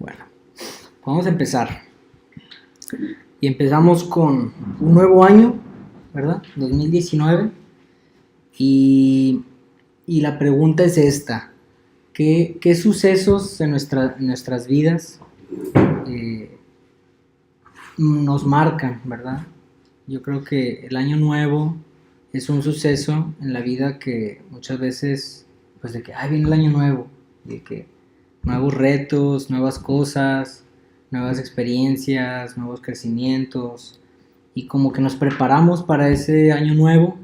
Bueno, vamos a empezar. Y empezamos con un nuevo año, ¿verdad? 2019. Y, y la pregunta es esta. ¿Qué sucesos en nuestras vidas eh, nos marcan, ¿verdad? Yo creo que el año nuevo es un suceso en la vida que muchas veces, pues de que, viene el año nuevo, de que nuevos retos, nuevas cosas, nuevas experiencias, nuevos crecimientos, y como que nos preparamos para ese año nuevo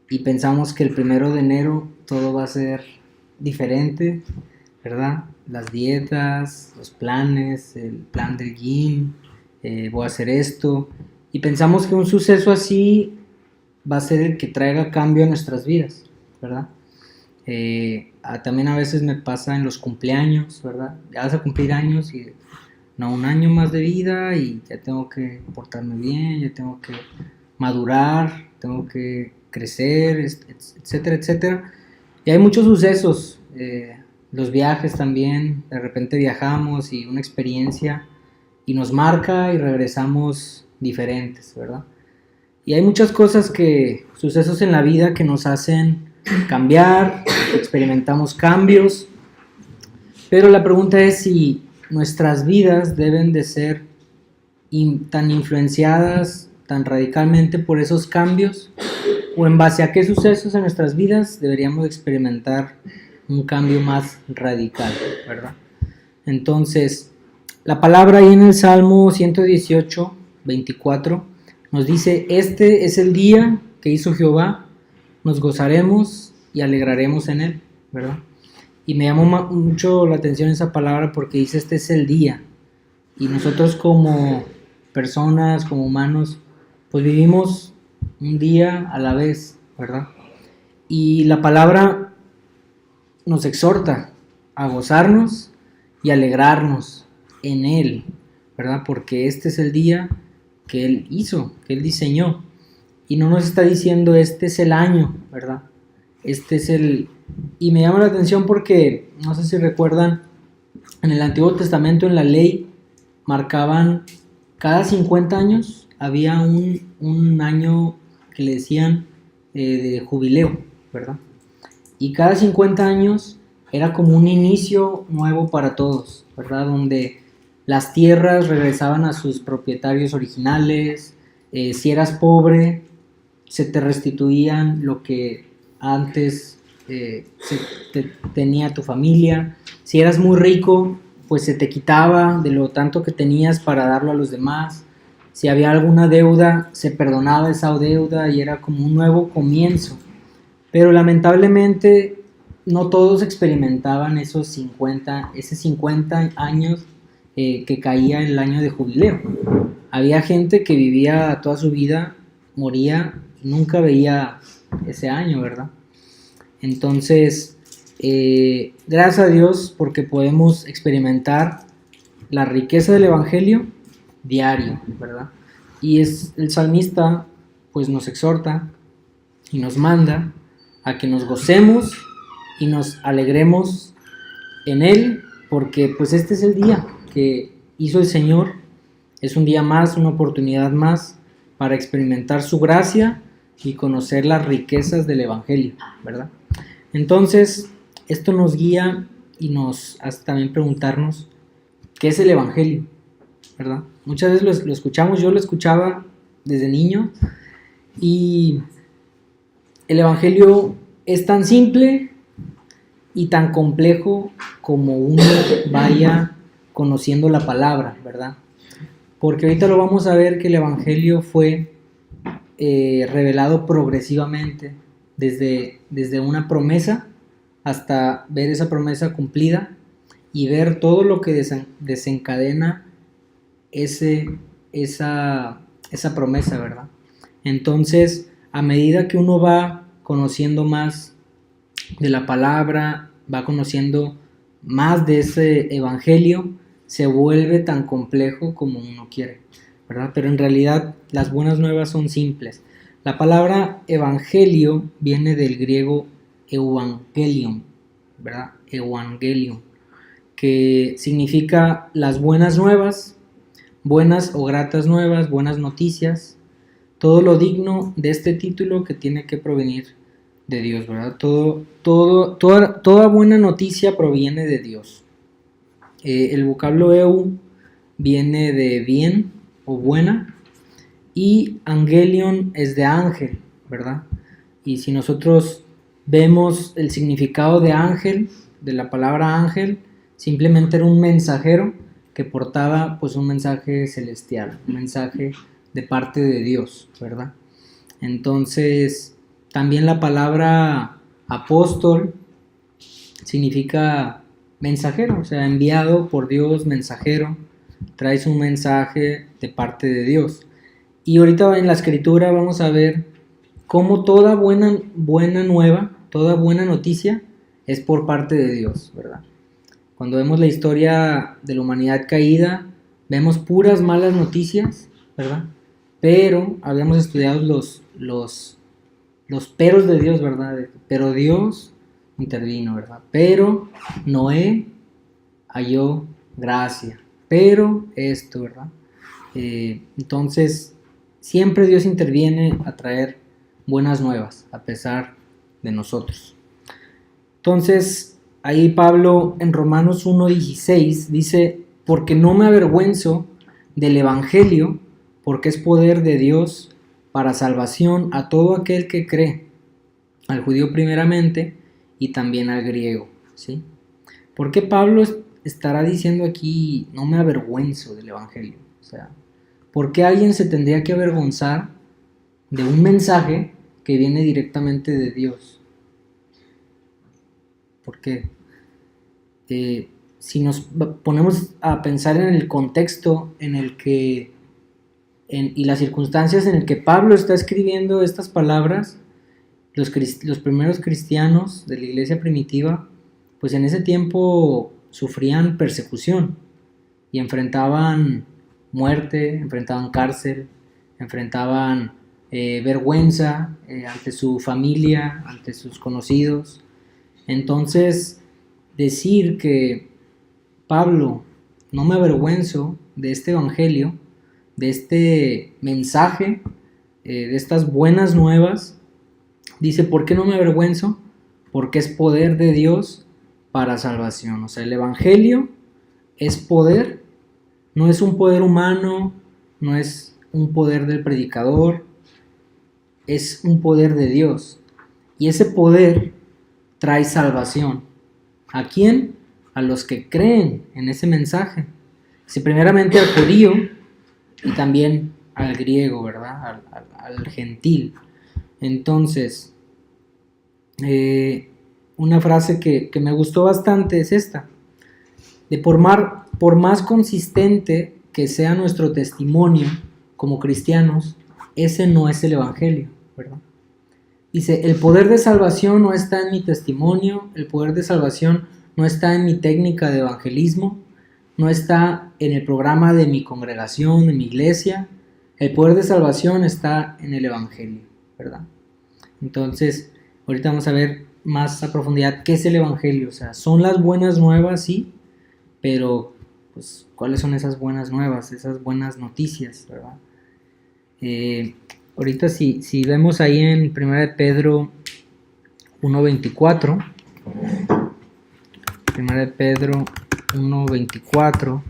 y pensamos que el 1 de enero todo va a ser diferente, ¿verdad? Las dietas, los planes, el plan del gym, voy a hacer esto, y pensamos que un suceso así va a ser el que traiga cambio a nuestras vidas, ¿verdad? También a veces me pasa en los cumpleaños, ¿verdad? Ya vas a cumplir años y no, un año más de vida y ya tengo que portarme bien, ya tengo que madurar, tengo que crecer, etcétera, etcétera. Y hay muchos sucesos, los viajes también, de repente viajamos y una experiencia y nos marca y regresamos diferentes, ¿verdad? Y hay muchas cosas sucesos en la vida que nos hacen cambiar, experimentamos cambios, pero la pregunta es si nuestras vidas deben de ser tan influenciadas tan radicalmente por esos cambios, o en base a qué sucesos en nuestras vidas deberíamos experimentar un cambio más radical, ¿verdad? Entonces, la palabra ahí en el Salmo 118, 24, nos dice: este es el día que hizo Jehová, nos gozaremos y alegraremos en él, ¿verdad? Y me llamó mucho la atención esa palabra porque dice: este es el día. Y nosotros como personas, como humanos, pues vivimos un día a la vez, ¿verdad? Y la palabra nos exhorta a gozarnos y alegrarnos en él, ¿verdad? Porque este es el día que él hizo, que él diseñó. Y no nos está diciendo este es el año, ¿verdad? Este es el... Y me llama la atención porque, no sé si recuerdan, en el Antiguo Testamento, en la ley, marcaban cada 50 años, había un año que le decían de jubileo, ¿verdad? Y cada 50 años era como un inicio nuevo para todos, ¿verdad? Donde las tierras regresaban a sus propietarios originales, si eras pobre, se te restituían lo que antes tenía tu familia. Si eras muy rico, pues se te quitaba de lo tanto que tenías para darlo a los demás. Si había alguna deuda, se perdonaba esa deuda y era como un nuevo comienzo. Pero lamentablemente no todos experimentaban esos 50 años que caía el año de jubileo. Había gente que vivía toda su vida, moría, nunca veía ese año, ¿verdad? Entonces, gracias a Dios porque podemos experimentar la riqueza del Evangelio diario, ¿verdad? Y el salmista pues nos exhorta y nos manda a que nos gocemos y nos alegremos en él, porque pues este es el día que hizo el Señor, es un día más, una oportunidad más para experimentar su gracia y conocer las riquezas del Evangelio, ¿verdad? Entonces, esto nos guía y nos hace también preguntarnos qué es el Evangelio, ¿verdad? Muchas veces lo escuchamos, yo lo escuchaba desde niño, y el Evangelio es tan simple y tan complejo como uno vaya conociendo la palabra, ¿verdad? Porque ahorita lo vamos a ver que el Evangelio fue revelado progresivamente desde una promesa hasta ver esa promesa cumplida y ver todo lo que desencadena esa promesa, ¿verdad? Entonces, a medida que uno va conociendo más de la palabra, va conociendo más de ese evangelio, se vuelve tan complejo como uno quiere, ¿verdad? Pero en realidad las buenas nuevas son simples. La palabra evangelio viene del griego evangelion, ¿verdad? Evangelion, que significa las buenas nuevas, buenas o gratas nuevas, buenas noticias, todo lo digno de este título que tiene que provenir de Dios, ¿verdad? Toda buena noticia proviene de Dios. El vocablo eu viene de bien o buena, y angelion es de ángel, ¿verdad? Y si nosotros vemos el significado de ángel, de la palabra ángel, simplemente era un mensajero que portaba pues un mensaje celestial, un mensaje de parte de Dios, ¿verdad? Entonces, también la palabra apóstol significa mensajero, o sea, enviado por Dios, mensajero, traes un mensaje de parte de Dios. Y ahorita en la escritura vamos a ver cómo toda buena nueva, toda buena noticia es por parte de Dios, ¿verdad? Cuando vemos la historia de la humanidad caída, vemos puras malas noticias, ¿verdad? Pero habíamos estudiado los peros de Dios, ¿verdad? Pero Dios intervino, ¿verdad? Pero Noé halló gracia. Pero esto, ¿verdad? Entonces, siempre Dios interviene a traer buenas nuevas, a pesar de nosotros. Entonces, ahí Pablo en Romanos 1:16 dice, porque no me avergüenzo del Evangelio, porque es poder de Dios para salvación a todo aquel que cree, al judío primeramente y también al griego, ¿sí? ¿Por qué Pablo estará diciendo aquí, no me avergüenzo del Evangelio? O sea, ¿por qué alguien se tendría que avergonzar de un mensaje que viene directamente de Dios? Porque si nos ponemos a pensar en el contexto en el que y las circunstancias en el que Pablo está escribiendo estas palabras, los primeros cristianos de la iglesia primitiva, pues en ese tiempo sufrían persecución y enfrentaban muerte, enfrentaban cárcel, enfrentaban vergüenza ante su familia, ante sus conocidos. Entonces, decir que Pablo, no me avergüenzo de este evangelio, de este mensaje, de estas buenas nuevas, dice, ¿por qué no me avergüenzo? Porque es poder de Dios para salvación. O sea, el evangelio es poder, no es un poder humano, no es un poder del predicador, es un poder de Dios. Y ese poder trae salvación. ¿A quién? A los que creen en ese mensaje. Si primeramente al judío y también al griego, ¿verdad? Al gentil. Entonces, una frase que me gustó bastante es esta. De por más consistente que sea nuestro testimonio como cristianos, ese no es el evangelio, ¿verdad? Dice, el poder de salvación no está en mi testimonio, el poder de salvación no está en mi técnica de evangelismo, no está en el programa de mi congregación, de mi iglesia, el poder de salvación está en el evangelio, ¿verdad? Entonces, ahorita vamos a ver más a profundidad qué es el evangelio, o sea, son las buenas nuevas, sí, pero pues, ¿cuáles son esas buenas nuevas, esas buenas noticias, ¿verdad? Ahorita si vemos ahí en 1 Pedro 1:24, 1 Pedro 1:24,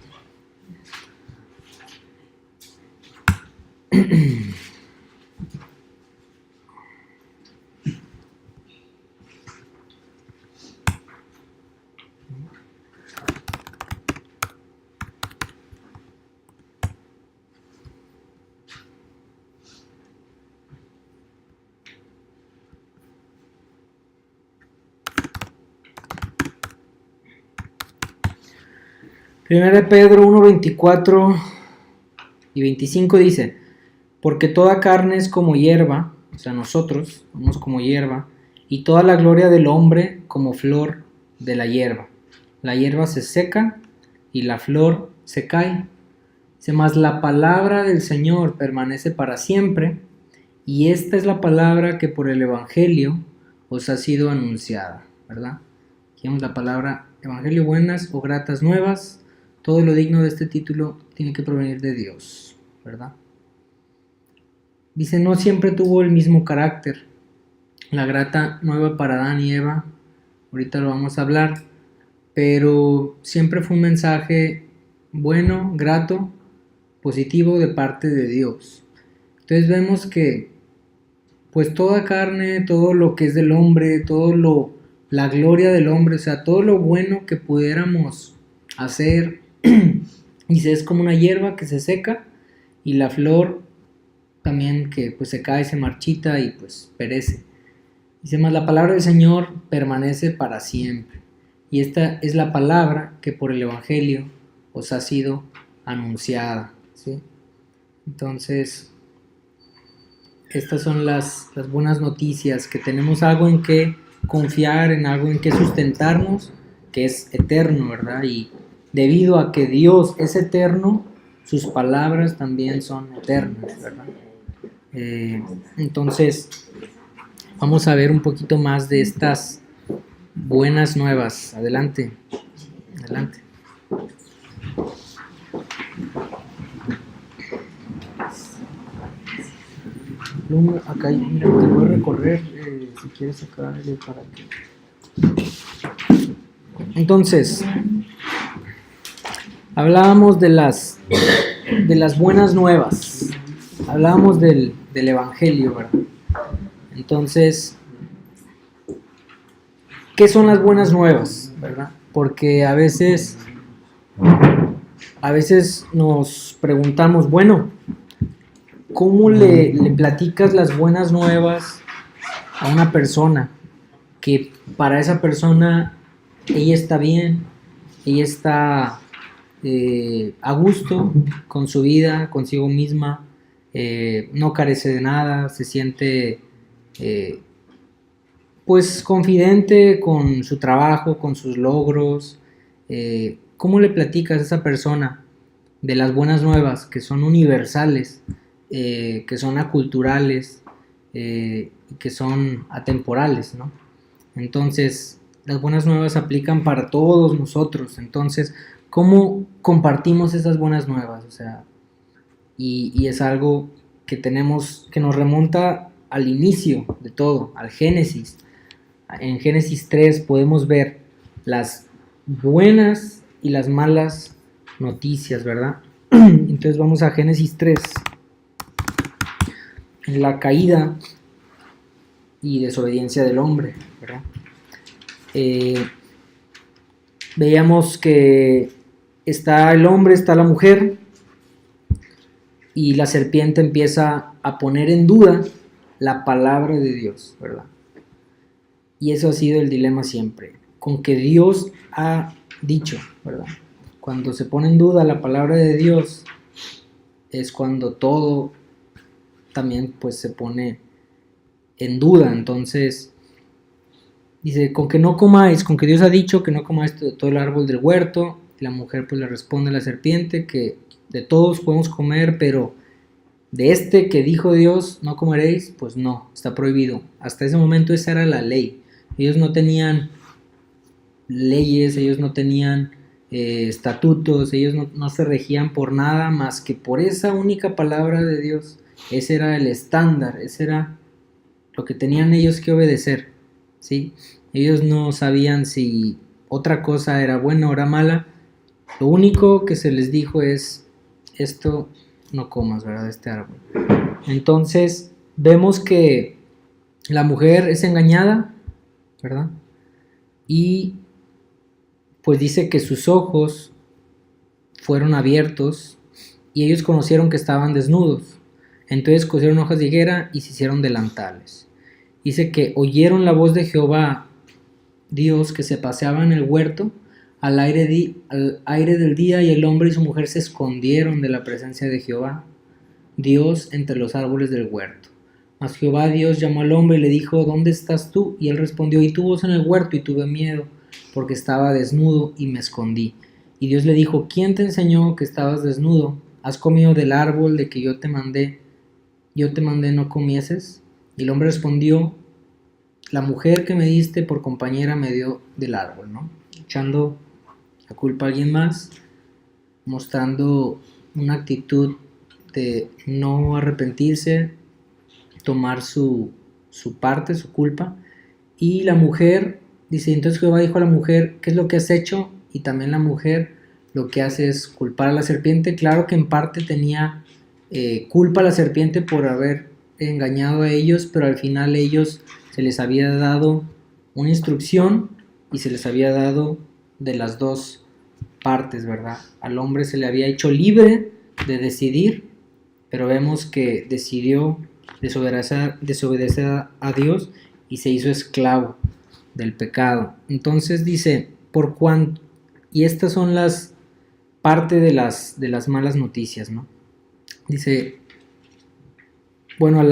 Primera de Pedro 1:24 y 25 dice, porque toda carne es como hierba, o sea, nosotros somos como hierba, y toda la gloria del hombre como flor de la hierba. La hierba se seca y la flor se cae. Dice, mas la palabra del Señor permanece para siempre, y esta es la palabra que por el Evangelio os ha sido anunciada, ¿verdad? Aquí vemos la palabra Evangelio, buenas o gratas nuevas, todo lo digno de este título tiene que provenir de Dios, ¿verdad? Dice, no siempre tuvo el mismo carácter. La grata nueva para Adán y Eva, ahorita lo vamos a hablar, pero siempre fue un mensaje bueno, grato, positivo de parte de Dios. Entonces vemos que pues toda carne, todo lo que es del hombre, la gloria del hombre, o sea, todo lo bueno que pudiéramos hacer, dice, es como una hierba que se seca y la flor también que pues se cae, se marchita y pues perece. Dice, más la palabra del Señor permanece para siempre. Y esta es la palabra que por el Evangelio os ha sido anunciada, ¿sí? Entonces, estas son las buenas noticias, que tenemos algo en que confiar, en algo en que sustentarnos, que es eterno, ¿verdad? Y debido a que Dios es eterno, sus palabras también son eternas, ¿verdad? Entonces, vamos a ver un poquito más de estas buenas nuevas. Adelante, adelante. Acá hay, mira, te voy a recorrer si quieres sacarle para que. Entonces, hablábamos de las buenas nuevas, hablábamos del Evangelio, ¿verdad? Entonces, ¿qué son las buenas nuevas, verdad? Porque a veces nos preguntamos, bueno, ¿cómo le platicas las buenas nuevas a una persona que para esa persona ella está bien, ella está a gusto con su vida, consigo misma, no carece de nada, se siente pues confidente con su trabajo, con sus logros? ¿Cómo le platicas a esa persona de las buenas nuevas que son universales, que son aculturales, y que son atemporales, ¿no? Entonces, las buenas nuevas aplican para todos nosotros. Entonces, ¿cómo compartimos esas buenas nuevas? O sea, y es algo que tenemos, que nos remonta al inicio de todo, al Génesis. En Génesis 3 podemos ver las buenas y las malas noticias, ¿verdad? Entonces vamos a Génesis 3. En la caída y desobediencia del hombre, ¿verdad? Veíamos que está el hombre, está la mujer, y la serpiente empieza a poner en duda la palabra de Dios, ¿verdad? Y eso ha sido el dilema siempre, con que Dios ha dicho, ¿verdad? Cuando se pone en duda la palabra de Dios, es cuando todo también pues se pone en duda. Entonces dice, con que no comáis, con que Dios ha dicho que no comáis de todo el árbol del huerto. Y la mujer pues le responde a la serpiente que de todos podemos comer, pero de este que dijo Dios, no comeréis, pues no, está prohibido. Hasta ese momento esa era la ley. Ellos no tenían leyes, ellos no tenían estatutos, ellos no se regían por nada más que por esa única palabra de Dios. Ese era el estándar, ese era lo que tenían ellos que obedecer, ¿sí? Ellos no sabían si otra cosa era buena o era mala. Lo único que se les dijo es, esto no comas, ¿verdad? Este árbol. Entonces vemos que la mujer es engañada, ¿verdad? Y pues dice que sus ojos fueron abiertos y ellos conocieron que estaban desnudos. Entonces cosieron hojas de higuera y se hicieron delantales. Dice que oyeron la voz de Jehová, Dios, que se paseaba en el huerto al aire del día, y el hombre y su mujer se escondieron de la presencia de Jehová, Dios, entre los árboles del huerto. Mas Jehová Dios llamó al hombre y le dijo, ¿dónde estás tú? Y él respondió, y tu voz en el huerto, y tuve miedo, porque estaba desnudo y me escondí. Y Dios le dijo, ¿quién te enseñó que estabas desnudo? ¿Has comido del árbol de que yo te mandé no comieses? Y el hombre respondió, la mujer que me diste por compañera me dio del árbol, ¿no? echando la culpa a alguien más, mostrando una actitud de no arrepentirse, tomar su parte, su culpa. Y la mujer dice, entonces Jehová dijo a la mujer, ¿qué es lo que has hecho? Y también la mujer lo que hace es culpar a la serpiente. Claro que en parte tenía culpa a la serpiente por haber engañado a ellos, pero al final ellos se les había dado una instrucción y se les había dado de las dos partes, ¿verdad? Al hombre se le había hecho libre de decidir, pero vemos que decidió desobedecer a Dios y se hizo esclavo del pecado. Entonces dice, por cuanto, y estas son las parte de las malas noticias, ¿no? Dice, bueno, a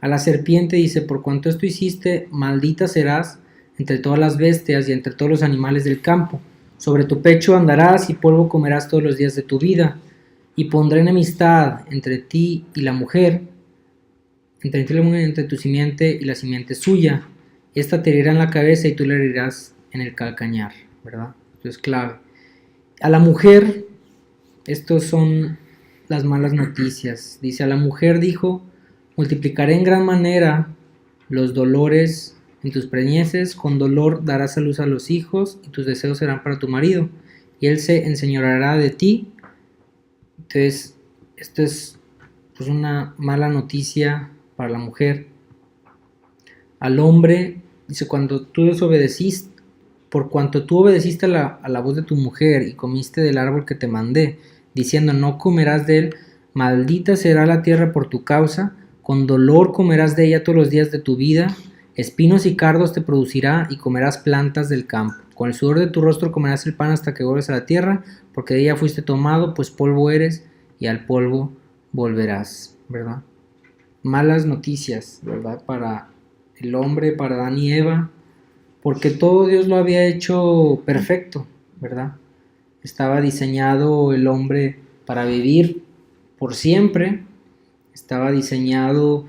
la serpiente dice, por cuanto esto hiciste, maldita serás entre todas las bestias y entre todos los animales del campo. Sobre tu pecho andarás y polvo comerás todos los días de tu vida. Y pondré enemistad entre ti y la mujer, entre tu simiente y la simiente suya. Esta te herirá en la cabeza y tú le herirás en el calcañar, ¿verdad? Esto es clave. A la mujer, estos son las malas noticias. Dice, a la mujer dijo, multiplicaré en gran manera los dolores en tus preñeces, con dolor darás a luz a los hijos y tus deseos serán para tu marido y él se enseñoreará de ti. Entonces, esto es pues una mala noticia para la mujer. Al hombre, dice, cuando tú desobedeciste, por cuanto tú obedeciste a la voz de tu mujer y comiste del árbol que te mandé, diciendo, no comerás de él, maldita será la tierra por tu causa, con dolor comerás de ella todos los días de tu vida, espinos y cardos te producirá y comerás plantas del campo. Con el sudor de tu rostro comerás el pan hasta que vuelvas a la tierra, porque de ella fuiste tomado, pues polvo eres y al polvo volverás, ¿verdad? Malas noticias, ¿verdad? Para el hombre, para Adán y Eva, porque todo Dios lo había hecho perfecto, ¿verdad? Estaba diseñado el hombre para vivir por siempre, estaba diseñado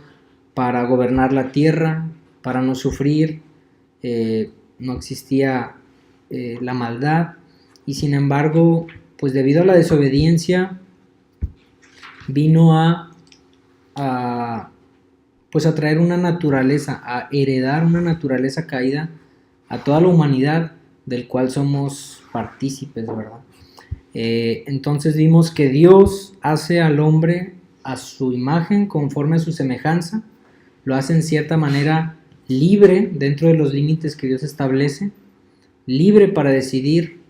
para gobernar la tierra, para no sufrir, no existía la maldad, y sin embargo, pues debido a la desobediencia, vino pues a traer una naturaleza, a heredar una naturaleza caída a toda la humanidad, del cual somos partícipes, ¿verdad? Entonces vimos que Dios hace al hombre a su imagen, conforme a su semejanza, lo hace en cierta manera libre dentro de los límites que Dios establece, libre para decidir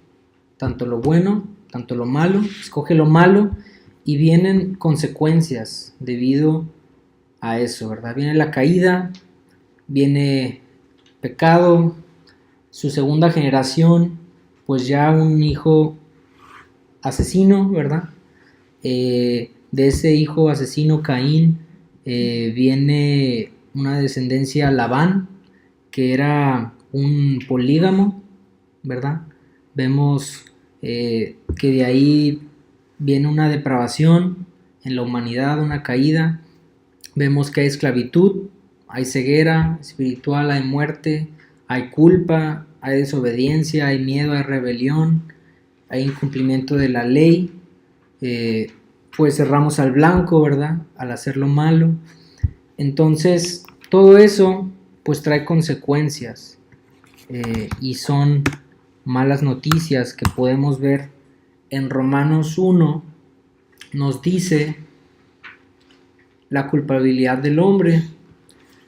tanto lo bueno, tanto lo malo, escoge lo malo y vienen consecuencias debido a eso, ¿verdad? Viene la caída, viene pecado, su segunda generación, pues ya un hijo asesino, ¿verdad? De ese hijo asesino Caín viene una descendencia Labán, que era un polígamo, ¿verdad? Vemos que de ahí viene una depravación en la humanidad, una caída. Vemos que hay esclavitud, hay ceguera espiritual, hay muerte, hay culpa, hay desobediencia, hay miedo, hay rebelión, hay incumplimiento de la ley, pues cerramos al blanco, ¿verdad? Al hacer lo malo. Entonces, todo eso pues trae consecuencias y son malas noticias que podemos ver en Romanos 1, nos dice la culpabilidad del hombre.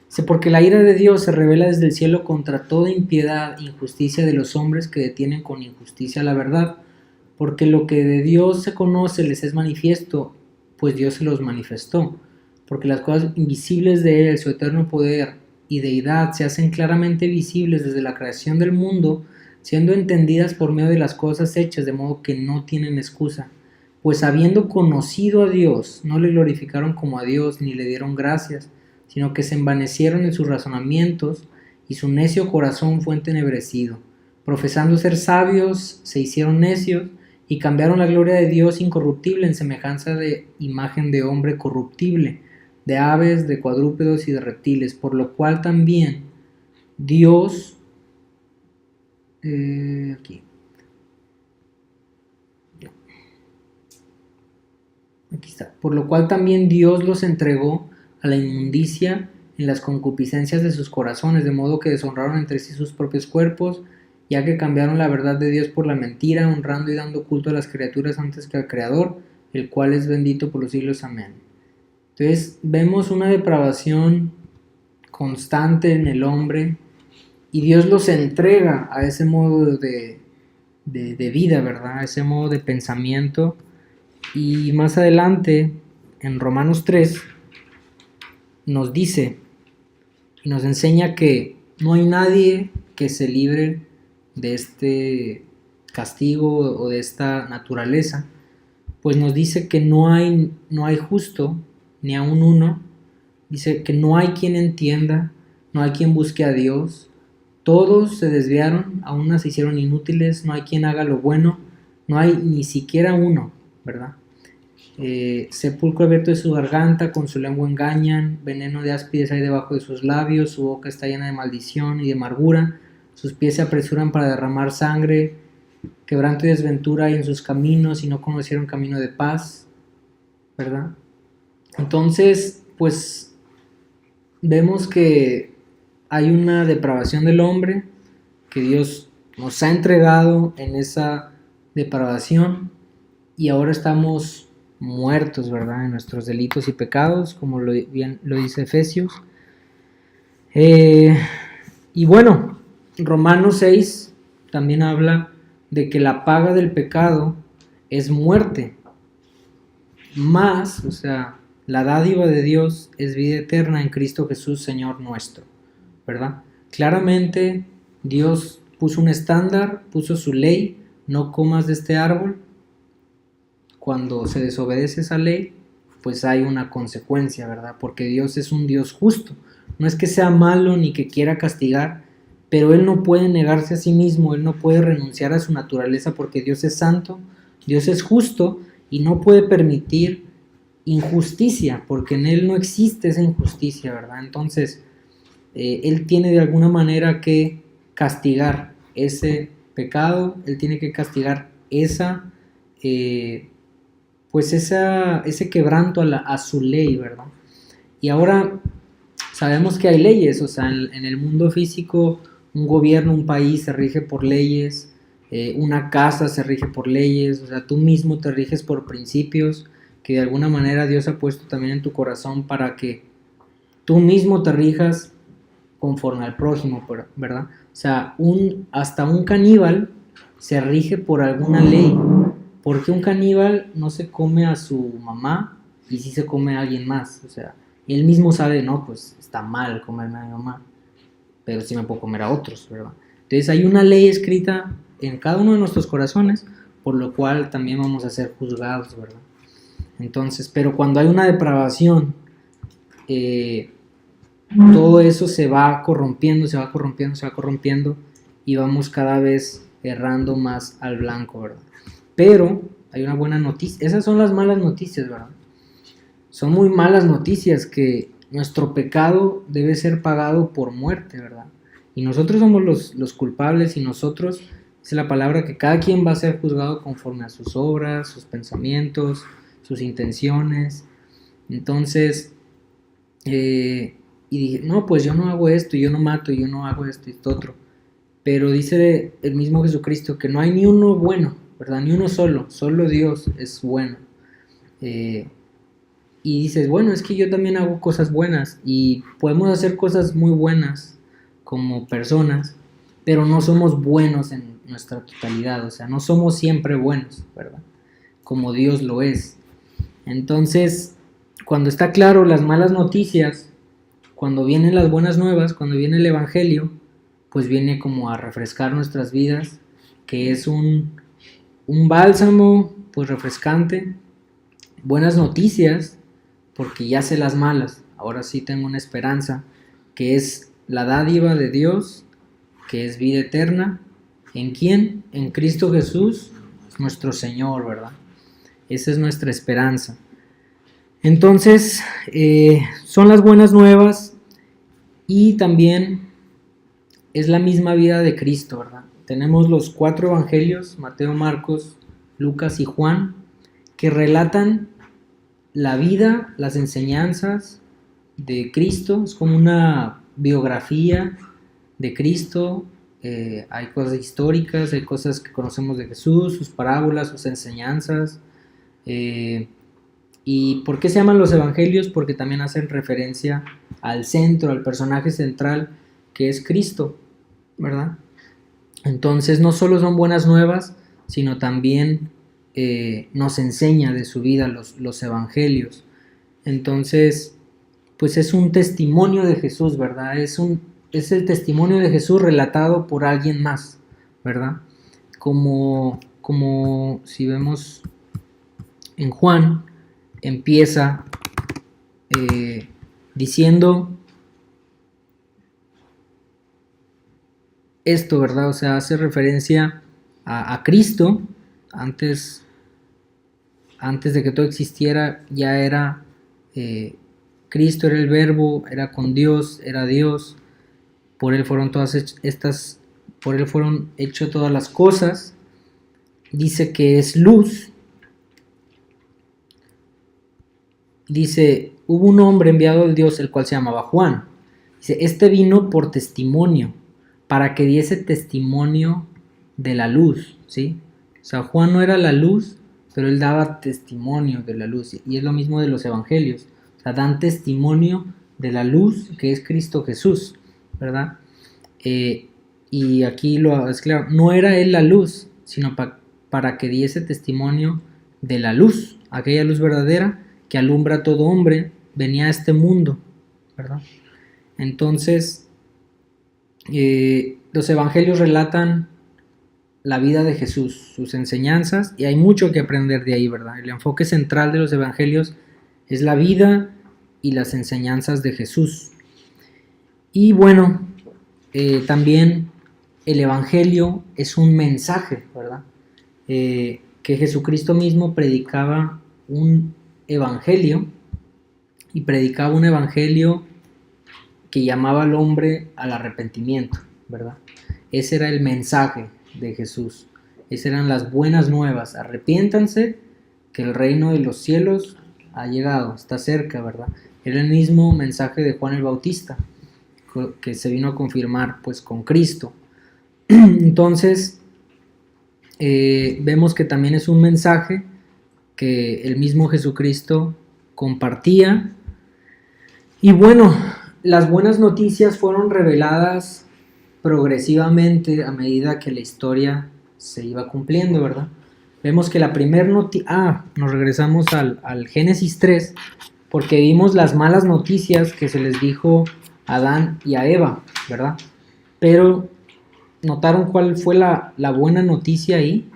Dice, porque la ira de Dios se revela desde el cielo contra toda impiedad e injusticia de los hombres que detienen con injusticia la verdad, porque lo que de Dios se conoce les es manifiesto, pues Dios se los manifestó, porque las cosas invisibles de Él, su eterno poder y deidad, se hacen claramente visibles desde la creación del mundo, siendo entendidas por medio de las cosas hechas, de modo que no tienen excusa. Pues habiendo conocido a Dios, no le glorificaron como a Dios, ni le dieron gracias, sino que se envanecieron en sus razonamientos, y su necio corazón fue entenebrecido. Profesando ser sabios, se hicieron necios, y cambiaron la gloria de Dios incorruptible en semejanza de imagen de hombre corruptible, de aves, de cuadrúpedos y de reptiles, por lo cual también Dios Aquí. Aquí está. Por lo cual también Dios los entregó a la inmundicia en las concupiscencias de sus corazones, de modo que deshonraron entre sí sus propios cuerpos, ya que cambiaron la verdad de Dios por la mentira, honrando y dando culto a las criaturas antes que al Creador, el cual es bendito por los siglos. Amén. Entonces vemos una depravación constante en el hombre y Dios los entrega a ese modo de vida, ¿verdad? A ese modo de pensamiento. Y más adelante, en Romanos 3, nos dice y nos enseña que no hay nadie que se libre de este castigo o de esta naturaleza, pues nos dice que no hay justo, ni aun uno. Dice que no hay quien entienda, no hay quien busque a Dios. Todos se desviaron, a unas se hicieron inútiles, no hay quien haga lo bueno, no hay ni siquiera uno, ¿verdad? Sepulcro abierto de su garganta, con su lengua engañan, veneno de áspides hay debajo de sus labios, su boca está llena de maldición y de amargura, sus pies se apresuran para derramar sangre, quebranto y desventura hay en sus caminos y no conocieron camino de paz, ¿verdad? Entonces, pues vemos que hay una depravación del hombre, que Dios nos ha entregado en esa depravación y ahora estamos muertos, ¿verdad? En nuestros delitos y pecados, como bien lo dice Efesios. Y bueno, Romanos 6 también habla de que la paga del pecado es muerte, más, o sea, la dádiva de Dios es vida eterna en Cristo Jesús, Señor nuestro, ¿verdad? Claramente Dios puso un estándar, puso su ley, no comas de este árbol. Cuando se desobedece esa ley, pues hay una consecuencia, ¿verdad? Porque Dios es un Dios justo. No es que sea malo ni que quiera castigar, pero Él no puede negarse a sí mismo, Él no puede renunciar a su naturaleza porque Dios es santo, Dios es justo y no puede permitir injusticia, porque en Él no existe esa injusticia, ¿verdad? Entonces, Él tiene de alguna manera que castigar ese pecado, Él tiene que castigar ese quebranto a su ley, ¿verdad? Y ahora sabemos que hay leyes, o sea, en el mundo físico, un gobierno, un país se rige por leyes, una casa se rige por leyes, o sea, tú mismo te riges por principios que de alguna manera Dios ha puesto también en tu corazón para que tú mismo te rijas conforme al prójimo, ¿verdad? O sea, hasta un caníbal se rige por alguna ley. ¿Por qué un caníbal no se come a su mamá y sí se come a alguien más? O sea, él mismo sabe, no, pues está mal comerme a mi mamá, pero sí me puedo comer a otros, ¿verdad? Entonces hay una ley escrita en cada uno de nuestros corazones, por lo cual también vamos a ser juzgados, ¿verdad? Entonces, pero cuando hay una depravación, todo eso se va corrompiendo, se va corrompiendo, se va corrompiendo y vamos cada vez errando más al blanco, ¿verdad? Pero hay una buena noticia, esas son las malas noticias, ¿verdad? Son muy malas noticias que nuestro pecado debe ser pagado por muerte, ¿verdad? Y nosotros somos los culpables y nosotros, es la palabra que cada quien va a ser juzgado conforme a sus obras, sus pensamientos, sus intenciones. Entonces, y dije, no, pues yo no hago esto, yo no mato, yo no hago esto y esto otro. Pero dice el mismo Jesucristo que no hay ni uno bueno, ¿verdad? Ni uno solo Dios es bueno. Y dices, bueno, es que yo también hago cosas buenas y podemos hacer cosas muy buenas como personas, pero no somos buenos en nuestra totalidad, o sea, no somos siempre buenos, ¿verdad? Como Dios lo es. Entonces, cuando está claro las malas noticias, cuando vienen las buenas nuevas, cuando viene el Evangelio, pues viene como a refrescar nuestras vidas, que es un bálsamo pues refrescante, buenas noticias, porque ya sé las malas, ahora sí tengo una esperanza, que es la dádiva de Dios, que es vida eterna, ¿en quién? En Cristo Jesús, nuestro Señor, ¿verdad? Esa es nuestra esperanza. Entonces, son las buenas nuevas y también es la misma vida de Cristo, ¿verdad? tenemos los 4 evangelios, Mateo, Marcos, Lucas y Juan, que relatan la vida, las enseñanzas de Cristo. Es como una biografía de Cristo. Hay cosas históricas, hay cosas que conocemos de Jesús, sus parábolas, sus enseñanzas. ¿Y por qué se llaman los evangelios? Porque también hacen referencia al centro, al personaje central, que es Cristo, ¿verdad? Entonces no solo son buenas nuevas, sino también nos enseña de su vida los evangelios. Entonces, pues es un testimonio de Jesús, ¿verdad? Es el testimonio de Jesús relatado por alguien más, ¿verdad? Como si vemos en Juan, empieza diciendo esto, ¿verdad? O sea, hace referencia a Cristo. Antes de que todo existiera, ya era Cristo, era el Verbo, era con Dios, era Dios. Por él fueron hechas todas las cosas. Dice que es luz. Dice, hubo un hombre enviado de Dios, el cual se llamaba Juan. Dice, este vino por testimonio, para que diese testimonio de la luz, ¿sí? O sea, Juan no era la luz, pero él daba testimonio de la luz. Y es lo mismo de los evangelios. O sea, dan testimonio de la luz que es Cristo Jesús, ¿verdad? Y aquí lo es claro, no era él la luz, sino para que diese testimonio de la luz, aquella luz verdadera que alumbra a todo hombre, venía a este mundo, ¿verdad? Entonces, los evangelios relatan la vida de Jesús, sus enseñanzas, y hay mucho que aprender de ahí, ¿verdad? El enfoque central de los evangelios es la vida y las enseñanzas de Jesús. Y bueno, también el evangelio es un mensaje, ¿verdad? Que Jesucristo mismo predicaba un evangelio, y predicaba un evangelio que llamaba al hombre al arrepentimiento, ¿verdad? Ese era el mensaje de Jesús. Esas eran las buenas nuevas. Arrepiéntanse, que el reino de los cielos ha llegado, está cerca, ¿verdad? Era el mismo mensaje de Juan el Bautista, que se vino a confirmar pues con Cristo. Entonces, vemos que también es un mensaje que el mismo Jesucristo compartía. Y bueno, las buenas noticias fueron reveladas progresivamente a medida que la historia se iba cumpliendo, ¿verdad? Vemos que la primera noticia... nos regresamos al Génesis 3, porque vimos las malas noticias que se les dijo a Adán y a Eva, ¿verdad? Pero, ¿notaron cuál fue la buena noticia ahí?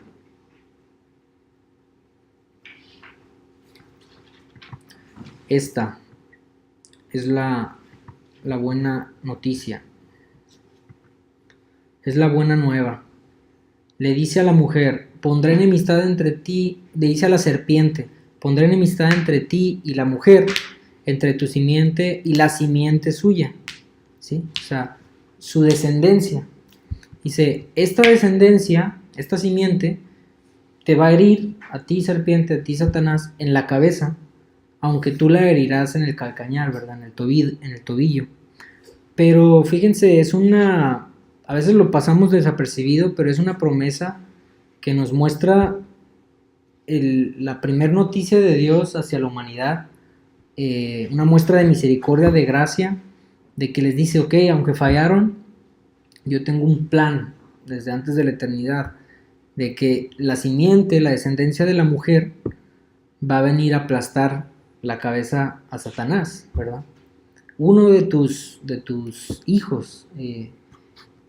Esta es la buena noticia. Es la buena nueva. Le dice a la mujer, pondré enemistad entre ti, le dice a la serpiente, pondré enemistad entre ti y la mujer, entre tu simiente y la simiente suya, ¿sí? O sea, su descendencia. Dice, esta descendencia, esta simiente, te va a herir a ti, serpiente, a ti, Satanás, en la cabeza, aunque tú la herirás en el calcañar, ¿verdad? En el tobillo. Pero fíjense, a veces lo pasamos desapercibido, pero es una promesa que nos muestra la primer noticia de Dios hacia la humanidad, una muestra de misericordia, de gracia, de que les dice, ok, aunque fallaron, yo tengo un plan desde antes de la eternidad, de que la simiente, la descendencia de la mujer, va a venir a aplastar la cabeza a Satanás, ¿verdad? Uno de tus hijos.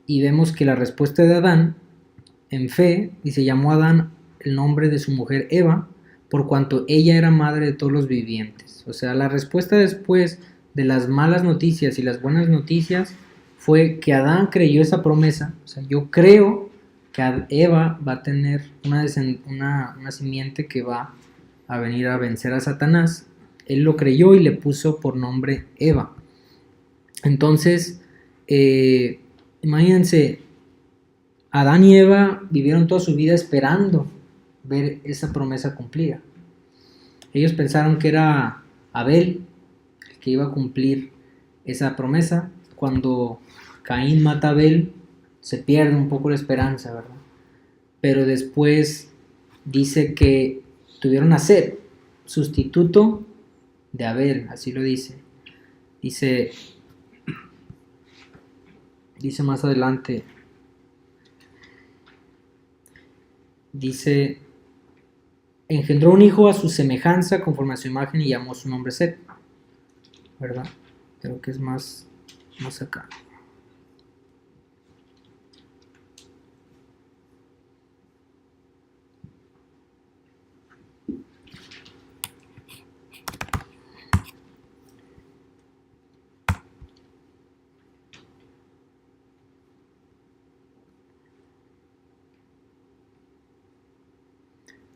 Y vemos que la respuesta de Adán, en fe, dice, llamó a Adán el nombre de su mujer Eva, por cuanto ella era madre de todos los vivientes. O sea, la respuesta después de las malas noticias y las buenas noticias fue que Adán creyó esa promesa. O sea, yo creo que Eva va a tener una simiente que va a venir a vencer a Satanás. Él lo creyó y le puso por nombre Eva. Entonces, imagínense, Adán y Eva vivieron toda su vida esperando ver esa promesa cumplida. Ellos pensaron que era Abel el que iba a cumplir esa promesa. Cuando Caín mata a Abel, se pierde un poco la esperanza, ¿verdad? Pero después dice que tuvieron a Set, sustituto de Abel, así lo dice. Dice más adelante, dice, engendró un hijo a su semejanza conforme a su imagen y llamó su nombre Set, ¿verdad? Creo que es más acá.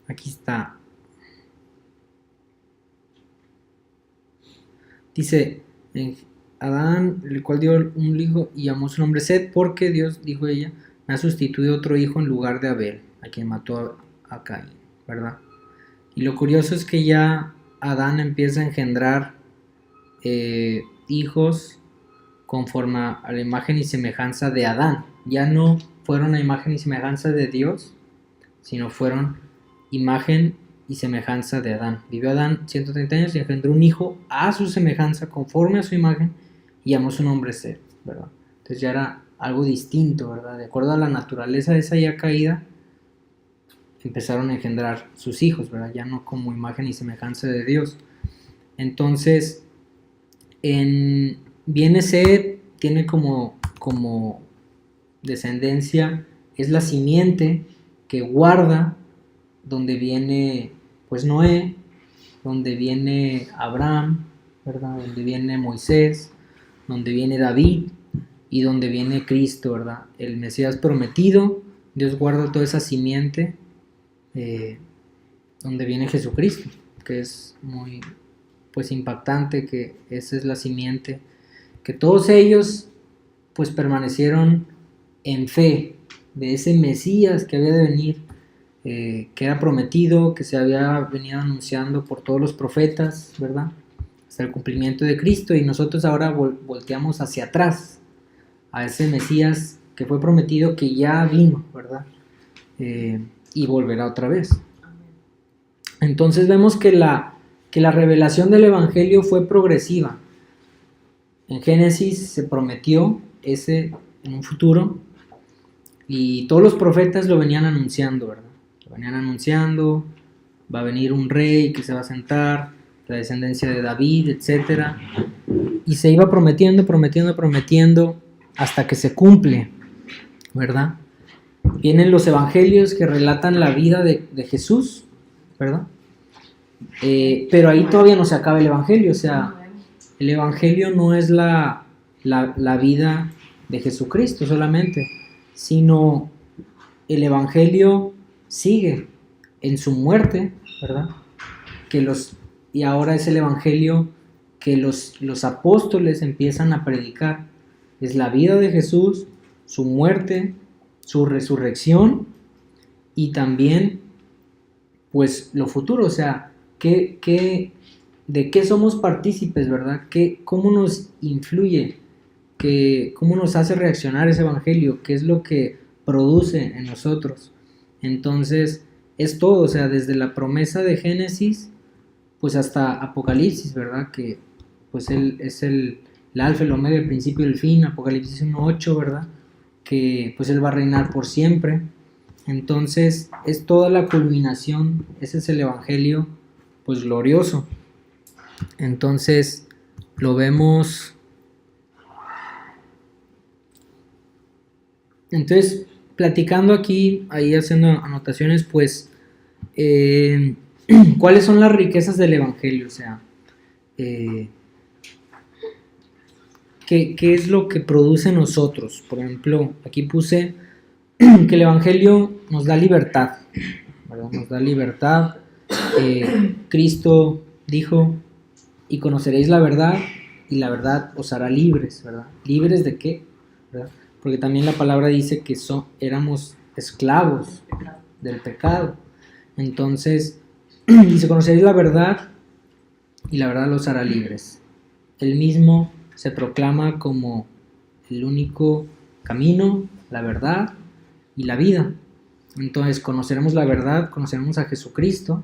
Aquí está. Dice, Adán, el cual dio un hijo y llamó su nombre Set, porque Dios, dijo ella, me ha sustituido otro hijo en lugar de Abel, a quien mató a Caín, ¿verdad? Y lo curioso es que ya Adán empieza a engendrar hijos conforme a la imagen y semejanza de Adán. Ya no fueron a imagen y semejanza de Dios, sino fueron imagen y semejanza de Adán. Vivió Adán 130 años y engendró un hijo a su semejanza, conforme a su imagen, y llamó su nombre Set, ¿verdad? Entonces ya era algo distinto, ¿verdad? De acuerdo a la naturaleza de esa ya caída, empezaron a engendrar sus hijos, ¿verdad? Ya no como imagen y semejanza de Dios. Entonces, viene Set, tiene como descendencia, es la simiente que guarda donde viene pues Noé, donde viene Abraham, ¿verdad? Donde viene Moisés, donde viene David y donde viene Cristo, ¿verdad? El Mesías prometido. Dios guarda toda esa simiente donde viene Jesucristo, que es muy pues impactante, que esa es la simiente, que todos ellos pues permanecieron en fe de ese Mesías que había de venir, que era prometido, que se había venido anunciando por todos los profetas, ¿verdad? Hasta el cumplimiento de Cristo, y nosotros ahora volteamos hacia atrás a ese Mesías que fue prometido, que ya vino, ¿verdad? Y volverá otra vez. Entonces vemos que la revelación del Evangelio fue progresiva. En Génesis se prometió ese en un futuro, y todos los profetas lo venían anunciando, ¿verdad? Lo venían anunciando, va a venir un rey que se va a sentar, la descendencia de David, etc. Y se iba prometiendo, hasta que se cumple, ¿verdad? Vienen los evangelios que relatan la vida de Jesús, ¿verdad? Pero ahí todavía no se acaba el evangelio, o sea, el evangelio no es la vida de Jesucristo solamente, sino el evangelio sigue en su muerte, ¿verdad? Y ahora es el evangelio que los apóstoles empiezan a predicar. Es la vida de Jesús, su muerte, su resurrección, y también pues lo futuro, o sea, de qué somos partícipes, ¿verdad? ¿Cómo nos influye? ¿Cómo nos hace reaccionar ese evangelio? ¿Qué es lo que produce en nosotros? Entonces, es todo, o sea, desde la promesa de Génesis, pues hasta Apocalipsis, ¿verdad? Que pues él es el alfa, el omega, el principio y el fin, Apocalipsis 1:8, ¿verdad? Que pues él va a reinar por siempre. Entonces, es toda la culminación, ese es el evangelio, pues glorioso. Entonces, lo vemos. Entonces, platicando aquí, ahí haciendo anotaciones, pues, ¿cuáles son las riquezas del evangelio? O sea, ¿qué es lo que produce en nosotros? Por ejemplo, aquí puse que el evangelio nos da libertad, ¿verdad? Nos da libertad. Cristo dijo, y conoceréis la verdad, y la verdad os hará libres, ¿verdad? ¿Libres de qué? ¿Verdad? porque también la palabra dice que éramos esclavos del pecado. Entonces, dice, conoceréis la verdad y la verdad los hará libres. Él mismo se proclama como el único camino, la verdad y la vida. Entonces, conoceremos la verdad, conoceremos a Jesucristo,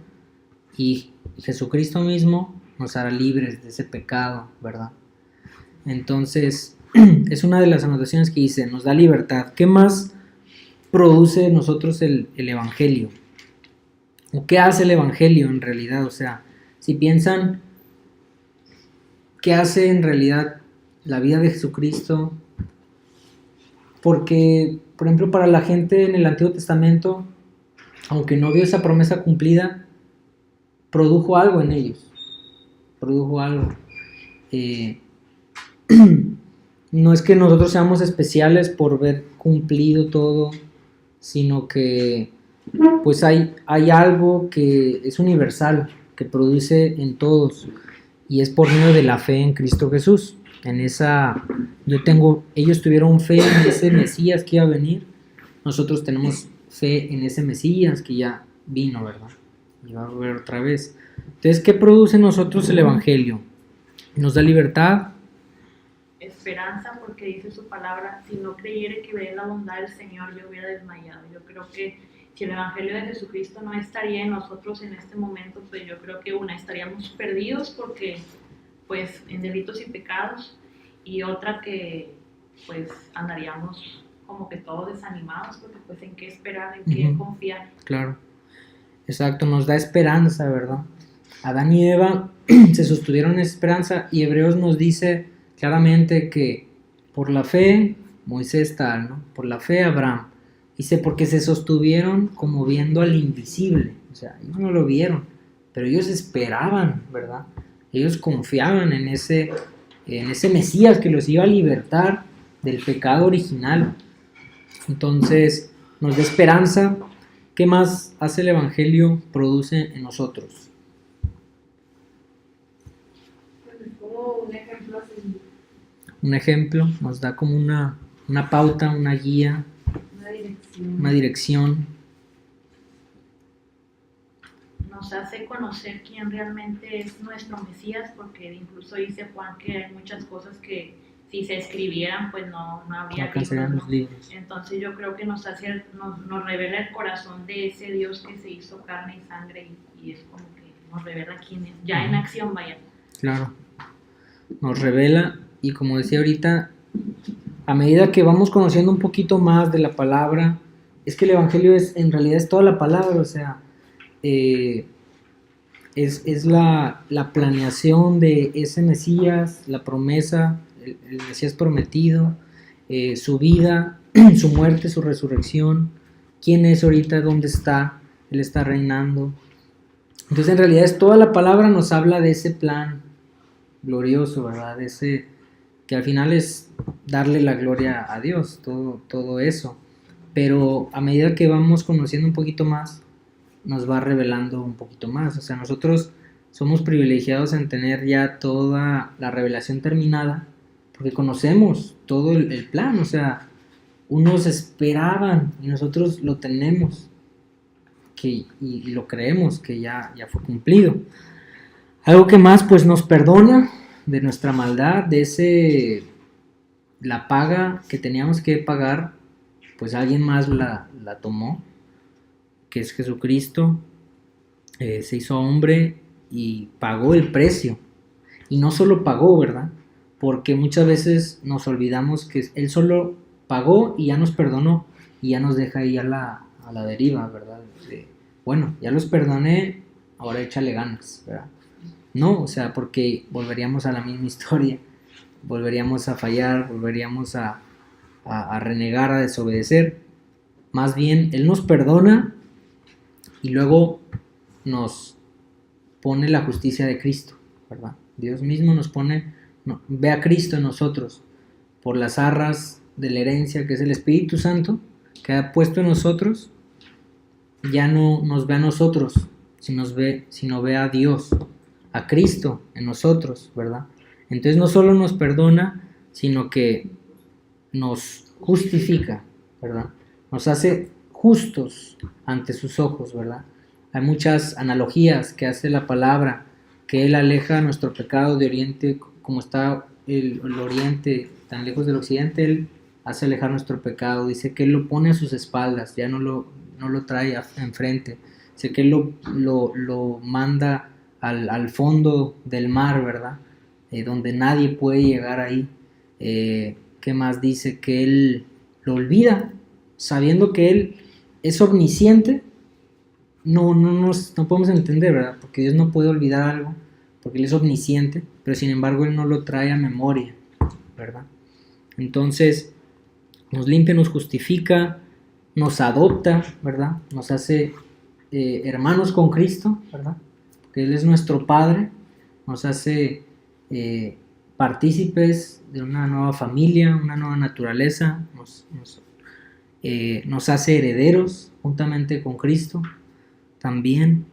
y Jesucristo mismo nos hará libres de ese pecado, ¿verdad? Entonces, es una de las anotaciones que dice, nos da libertad. ¿Qué más produce en nosotros el Evangelio? ¿O qué hace el Evangelio en realidad? O sea, si piensan, ¿qué hace en realidad la vida de Jesucristo? Porque, por ejemplo, para la gente en el Antiguo Testamento, aunque no vio esa promesa cumplida, produjo algo en ellos. Produjo algo. No es que nosotros seamos especiales por ver cumplido todo, sino que pues hay algo que es universal, que produce en todos, y es por medio de la fe en Cristo Jesús. Ellos tuvieron fe en ese Mesías que iba a venir, nosotros tenemos fe en ese Mesías que ya vino, ¿verdad? Y va a volver otra vez. Entonces, ¿qué produce en nosotros el Evangelio? Nos da libertad, esperanza, porque dice su palabra, si no creyere que veré la bondad del Señor, yo hubiera desmayado. Yo creo que si el Evangelio de Jesucristo no estaría en nosotros en este momento, pues yo creo que estaríamos perdidos porque pues en delitos y pecados, y otra que pues andaríamos como que todos desanimados, porque pues en qué esperar, en qué confiar. Claro, exacto, nos da esperanza, ¿verdad? Adán y Eva se sostuvieron en esperanza, y Hebreos nos dice claramente que por la fe Moisés tal, ¿no? Por la fe Abraham. Dice, porque se sostuvieron como viendo al invisible. O sea, ellos no lo vieron, pero ellos esperaban, ¿verdad? Ellos confiaban en ese Mesías que los iba a libertar del pecado original. Entonces, nos da esperanza. ¿Qué más hace el Evangelio? Produce en nosotros. Como un ejemplo así. Un ejemplo, nos da como una pauta, una guía, una dirección. Nos hace conocer quién realmente es nuestro Mesías, porque incluso dice Juan que hay muchas cosas que si se escribieran pues no habría libros. Entonces yo creo que nos revela el corazón de ese Dios que se hizo carne y sangre, y es como que nos revela quién es, ya en acción, vaya. Claro, nos revela, y como decía ahorita, a medida que vamos conociendo un poquito más de la palabra, es que el Evangelio en realidad es toda la palabra, o sea, es la planeación de ese Mesías, la promesa, el Mesías prometido, su vida, su muerte, su resurrección, quién es ahorita, dónde está, Él está reinando. Entonces en realidad toda la palabra nos habla de ese plan glorioso, ¿verdad? De ese que al final es darle la gloria a Dios, todo eso. Pero a medida que vamos conociendo un poquito más, nos va revelando un poquito más. O sea, nosotros somos privilegiados en tener ya toda la revelación terminada, porque conocemos todo el plan. O sea, unos esperaban y nosotros lo tenemos, y lo creemos que ya fue cumplido. Algo que más, pues nos perdona de nuestra maldad, de la paga que teníamos que pagar, pues alguien más la tomó, que es Jesucristo. Se hizo hombre y pagó el precio. Y no solo pagó, ¿verdad? Porque muchas veces nos olvidamos que Él solo pagó y ya nos perdonó, y ya nos deja ahí a la deriva, ¿verdad? Bueno, ya los perdoné, ahora échale ganas, ¿verdad? No, o sea, porque volveríamos a la misma historia, volveríamos a fallar, volveríamos a renegar, a desobedecer. Más bien, Él nos perdona y luego nos pone la justicia de Cristo, ¿verdad? Dios mismo nos ve a Cristo en nosotros, por las arras de la herencia que es el Espíritu Santo, que ha puesto en nosotros. Ya no nos ve a nosotros, sino ve a Dios, a Cristo en nosotros, ¿verdad? Entonces no solo nos perdona, sino que nos justifica, ¿verdad? Nos hace justos ante sus ojos, ¿verdad? Hay muchas analogías que hace la palabra, que Él aleja nuestro pecado de oriente, como está el oriente tan lejos del occidente, Él hace alejar nuestro pecado. Dice que Él lo pone a sus espaldas, ya no lo trae enfrente. Dice que Él lo manda al fondo del mar, ¿verdad? Donde nadie puede llegar ahí. ¿Qué más dice? Que Él lo olvida, sabiendo que Él es omnisciente. No podemos entender, ¿verdad? Porque Dios no puede olvidar algo, porque Él es omnisciente, pero sin embargo Él no lo trae a memoria, ¿verdad? Entonces, nos limpia, nos justifica, nos adopta, ¿verdad? Nos hace hermanos con Cristo, ¿verdad? Porque Él es nuestro Padre, nos hace partícipes de una nueva familia, una nueva naturaleza, nos hace herederos juntamente con Cristo. También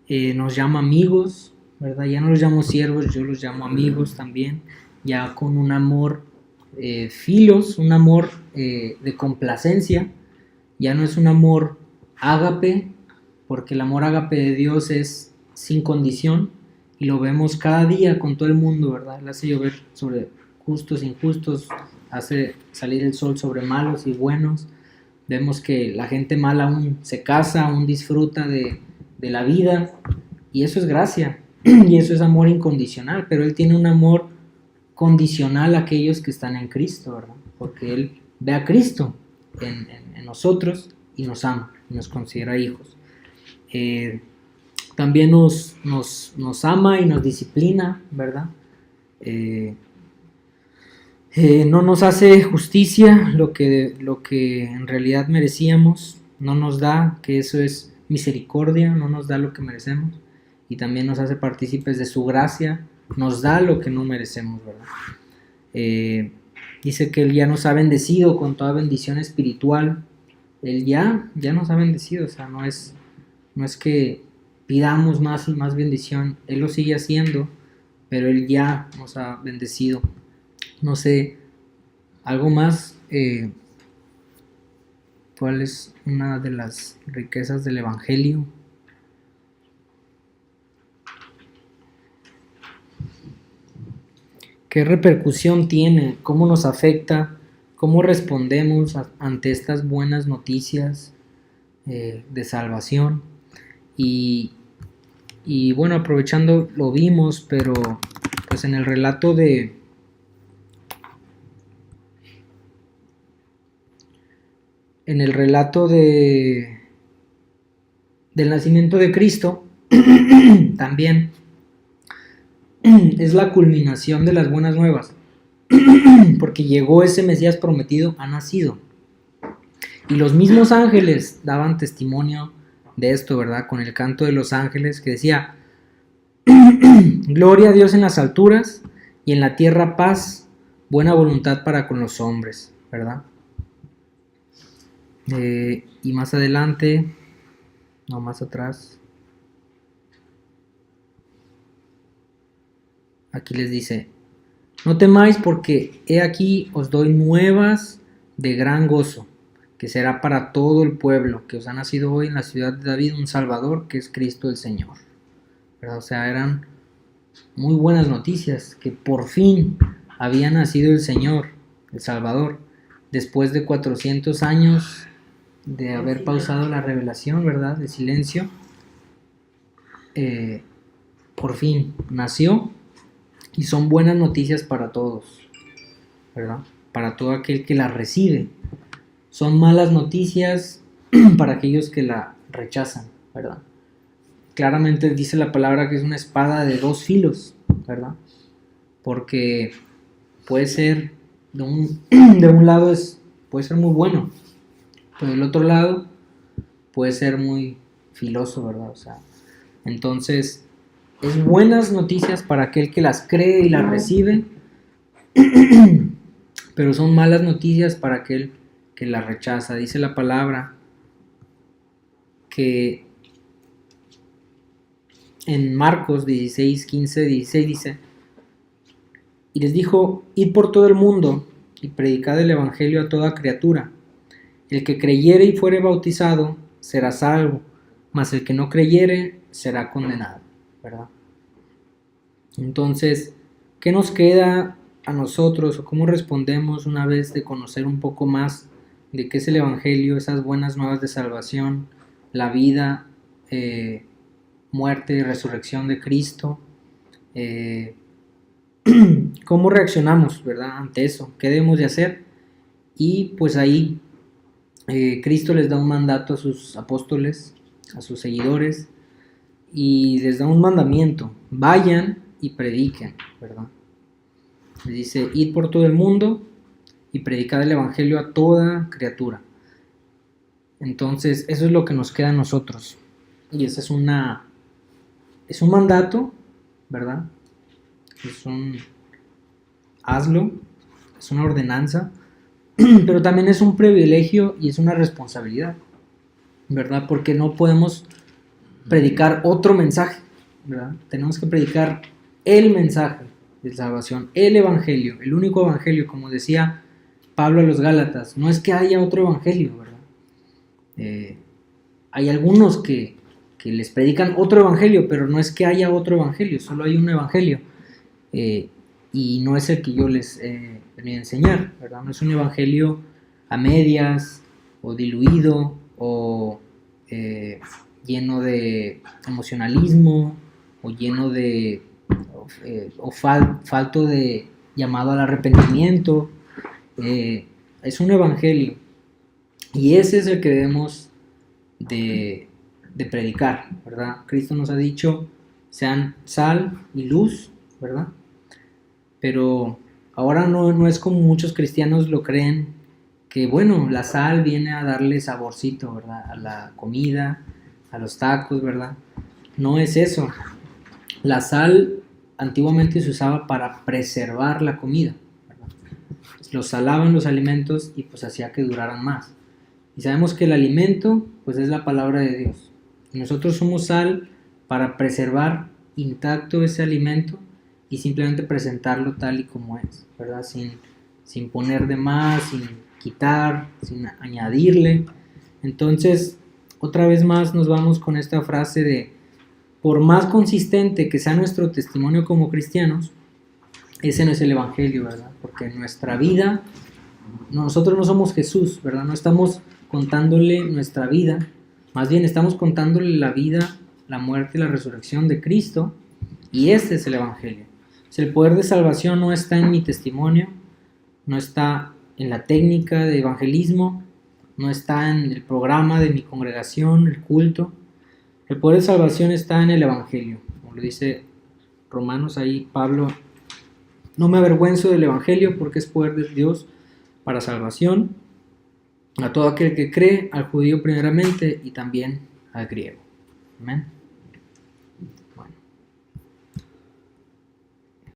nos llama amigos, ¿verdad? Ya no los llamo siervos, yo los llamo amigos también, ya con un amor filos, un amor de complacencia. Ya no es un amor ágape, porque el amor ágape de Dios es sin condición y lo vemos cada día con todo el mundo, ¿verdad? Él hace llover sobre justos e injustos, hace salir el sol sobre malos y buenos. Vemos que la gente mala aún se casa, aún disfruta de la vida, y eso es gracia, y eso es amor incondicional, pero Él tiene un amor condicional a aquellos que están en Cristo, ¿verdad? Porque Él ve a Cristo en nosotros y nos ama, y nos considera hijos. También nos ama y nos disciplina, ¿verdad? No nos hace justicia lo que en realidad merecíamos, no nos da, que eso es misericordia, no nos da lo que merecemos, y también nos hace partícipes de su gracia, nos da lo que no merecemos, ¿verdad? Dice que Él ya nos ha bendecido con toda bendición espiritual. Él ya nos ha bendecido, o sea, no es que pidamos más y más bendición, Él lo sigue haciendo, pero Él ya nos ha bendecido. No sé, algo más, ¿cuál es una de las riquezas del Evangelio? ¿Qué repercusión tiene? ¿Cómo nos afecta? ¿Cómo respondemos ante estas buenas noticias de salvación? Y bueno, aprovechando, lo vimos, pero pues en el relato del nacimiento de Cristo, también es la culminación de las buenas nuevas, porque llegó ese Mesías prometido, ha nacido, y los mismos ángeles daban testimonio de esto, ¿verdad? Con el canto de los ángeles que decía: gloria a Dios en las alturas y en la tierra paz, buena voluntad para con los hombres, ¿verdad? Y más adelante, no, más atrás, aquí les dice: no temáis, porque he aquí os doy nuevas de gran gozo, que será para todo el pueblo, que os ha nacido hoy en la ciudad de David un Salvador, que es Cristo el Señor, ¿verdad? O sea, eran muy buenas noticias, que por fin había nacido el Señor, el Salvador, después de 400 años de haber pausado la revelación, ¿verdad? De silencio. Por fin nació, y son buenas noticias para todos, ¿verdad? Para todo aquel que la recibe. Son malas noticias para aquellos que la rechazan, ¿verdad? Claramente dice la palabra que es una espada de dos filos, ¿verdad? Porque puede ser, de un lado puede ser muy bueno, pero del otro lado puede ser muy filoso, ¿verdad? O sea, entonces es buenas noticias para aquel que las cree y las recibe, pero son malas noticias para aquel que las rechaza. Dice la palabra que en Marcos 16, 15, 16 dice: y les dijo: id por todo el mundo y predicad el evangelio a toda criatura. El que creyere y fuere bautizado será salvo, mas el que no creyere será condenado, ¿verdad? Entonces, ¿qué nos queda a nosotros o cómo respondemos una vez de conocer un poco más de qué es el evangelio, esas buenas nuevas de salvación, la vida, muerte y resurrección de Cristo? ¿Cómo reaccionamos, verdad, ante eso? ¿Qué debemos de hacer? Y pues ahí Cristo les da un mandato a sus apóstoles, a sus seguidores, y les da un mandamiento: vayan y prediquen, ¿verdad? Les dice: id por todo el mundo y predicad el evangelio a toda criatura. Entonces eso es lo que nos queda a nosotros, y ese es un mandato, ¿verdad? Hazlo, es una ordenanza, pero también es un privilegio y es una responsabilidad, ¿verdad? Porque no podemos predicar otro mensaje, ¿verdad? Tenemos que predicar el mensaje de salvación, el evangelio, el único evangelio, como decía Pablo a los Gálatas. No es que haya otro evangelio, ¿verdad? Hay algunos que les predican otro evangelio, pero no es que haya otro evangelio, solo hay un evangelio, y no es el que yo les venía a enseñar, ¿verdad? No es un evangelio a medias o diluido o lleno de emocionalismo o lleno de falto de llamado al arrepentimiento. Es un evangelio, y ese es el que debemos de predicar, ¿verdad? Cristo nos ha dicho: sean sal y luz, ¿verdad? Pero ahora no es como muchos cristianos lo creen, que bueno, la sal viene a darle saborcito, ¿verdad?, a la comida, a los tacos, ¿verdad? No es eso. La sal antiguamente se usaba para preservar la comida, ¿verdad? Los salaban los alimentos y pues hacía que duraran más. Y sabemos que el alimento pues es la palabra de Dios. Y nosotros somos sal para preservar intacto ese alimento y simplemente presentarlo tal y como es, ¿verdad? Sin poner de más, sin quitar, sin añadirle. Entonces, otra vez más nos vamos con esta frase de: por más consistente que sea nuestro testimonio como cristianos, ese no es el evangelio, ¿verdad? Porque en nuestra vida, nosotros no somos Jesús, ¿verdad? No estamos contándole nuestra vida, más bien estamos contándole la vida, la muerte y la resurrección de Cristo, y este es el evangelio. Si el poder de salvación no está en mi testimonio, no está en la técnica de evangelismo, no está en el programa de mi congregación, el culto, el poder de salvación está en el evangelio. Como lo dice Romanos ahí Pablo: no me avergüenzo del evangelio, porque es poder de Dios para salvación a todo aquel que cree, al judío primeramente y también al griego. Amén. Bueno.